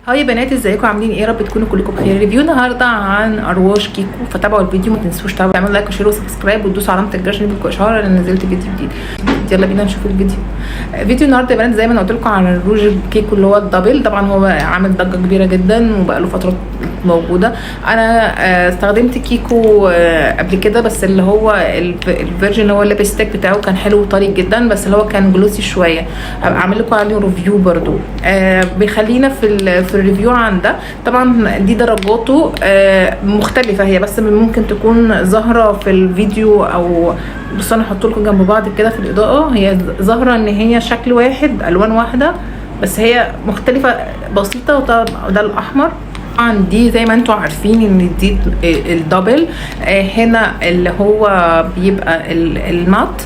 هاي يا بنات، ازيكم عاملين ايه؟ رب تكونوا كلكم بخير. ريفيو النهارده عن ارواش كيكو، فتابعوا الفيديو. ما تنسوش تعملوا لايك وشير وسبسكرايب وتدوسوا علامه الجرس عشان يجيلكم اشعار ان نزلت فيديو جديد. يلا بينا نشوف الفيديو. فيديو النهارده يا بنات زي ما انا قلت لكم على الروج كيكو اللي هو الدبل. طبعا هو عامل ضجه كبيره جدا وبقى له فتره موجوده. انا استخدمت كيكو قبل كده، بس اللي هو الفيرجن هو الليبستيك بتاعه كان حلو وطري جدا، بس اللي هو كان جلوسي شويه. هبقى اعمل لكم عليه ريفيو برده. بيخلينا في الريفيو عن ده. طبعا دي درجاته مختلفه، هي بس ممكن تكون ظاهره في الفيديو، او بس انا هحط لكم جنب بعض كده في الاضاءه. هي ظاهره ان هي شكل واحد، الوان واحده، بس هي مختلفه بسيطه. وده الاحمر. طبعا دي زي ما انتم عارفين ان دي الدبل. هنا اللي هو بيبقى المات،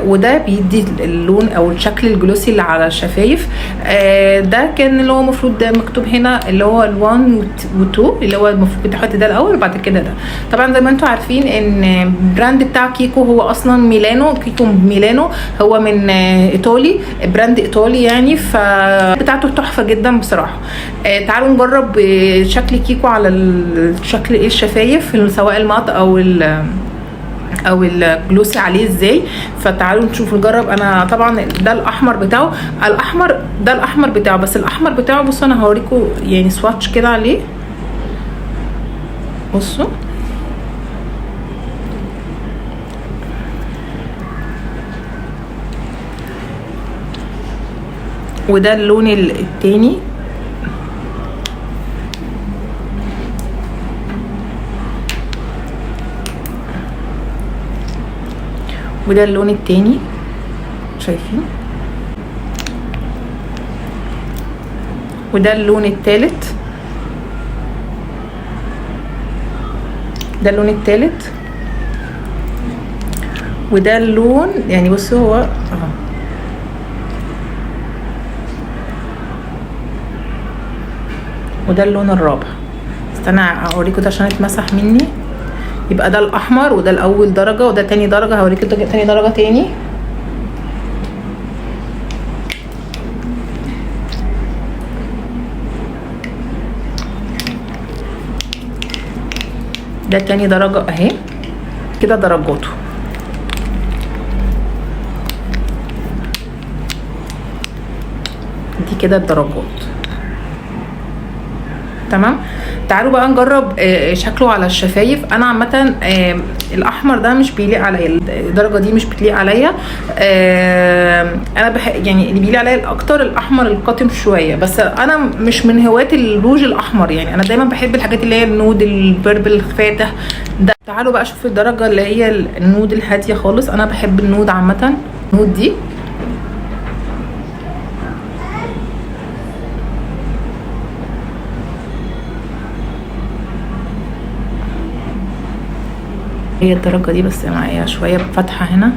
وده بيدي اللون او الشكل الجلوسي اللي على الشفايف. ده كان اللي هو المفروض مكتوب هنا اللي هو ال1 و2، اللي هو المفروض بتحط ده الاول وبعد كده ده. طبعا زي ما انتم عارفين ان البراند بتاع كيكو هو اصلا ميلانو. كيكو ميلانو هو من ايطالي، براند ايطالي يعني، فبتاعته تحفه جدا بصراحه. تعالوا نجرب شكل كيكو على الشكل الشفايف، سواء المات او الجلوسي عليه ازاي. فتعالوا نشوف نجرب. انا طبعا ده الاحمر بتاعه، ده الاحمر بتاعه، بس الاحمر بتاعه بصوا انا هوريكم يعني سواتش كده عليه. بصوا وده اللون التاني. وده اللون التاني شايفين. وده اللون التالت. ده اللون التالت. وده اللون يعني بصوا هو اهو. وده اللون الرابع. استنى اوريكم ده عشان اتمسح مني. يبقى ده الاحمر، وده الاول درجه، وده تاني درجه. هوريكم تاني درجه تاني. ده تاني درجه اهي كده درجاته. دي كده الدرجات. تمام. تعالوا بقى نجرب شكله على الشفايف. انا عامه الاحمر ده مش بيليق عليا، الدرجه دي مش بتليق عليا. انا يعني اللي بيليق عليا الاكتر الاحمر القاتم شويه، بس انا مش من هواة الروج الاحمر يعني. انا دايما بحب الحاجات اللي هي النود البربل الفاتح ده. تعالوا بقى شوفوا الدرجه اللي هي النود الهاديه خالص. انا بحب النود عامه. النود دي هي الدرجة دي، بس معايا شوية فاتحة هنا.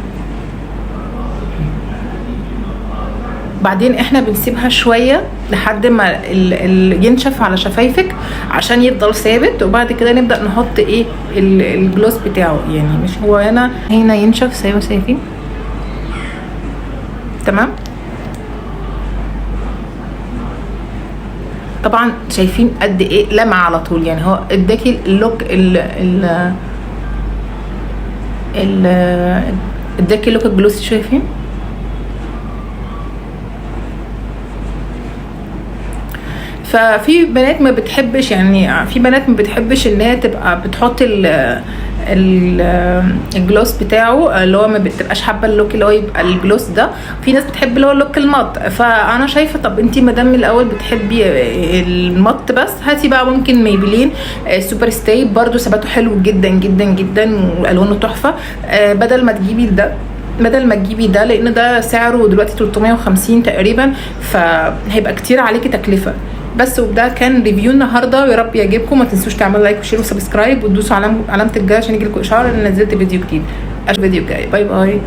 بعدين احنا بنسيبها شوية لحد ما ينشف على شفايفك عشان يفضل ثابت، وبعد كده نبدأ نحط ايه الجلوس بتاعه. يعني مش هو هنا ينشف زي ما شايفين. تمام. طبعا شايفين قد ايه لمع على طول، يعني هو اداكي اللوك اداكي لوك الجلوسي. شايفين؟ ففي بنات ما بتحبش، يعني في بنات ما بتحبش ان هي تبقى بتحط الجلوس بتاعه، اللي هو ما بتبقاش حابه اللوك اللي هو يبقى الجلوس ده. في ناس بتحب اللي هو اللوك المط. فانا شايفه طب انتي ما دام الاول بتحبي المط بس هاتي بقى ممكن ميبلين سوبر ستاي، برده ثباته حلو جدا جدا جدا والوانه تحفه. بدل ما تجيبي ده لان ده سعره دلوقتي 350 تقريبا، فهيبقى كتير عليكي تكلفه. بس. وده كان ريفيو النهارده، يا رب يعجبكم. ما تنسوش تعملوا لايك وشير وسبسكرايب وتدوسوا علامه الجرس عشان يجيلكم اشعار ان نزلت فيديو جديد. اشوفكم فيديو جاي. باي باي.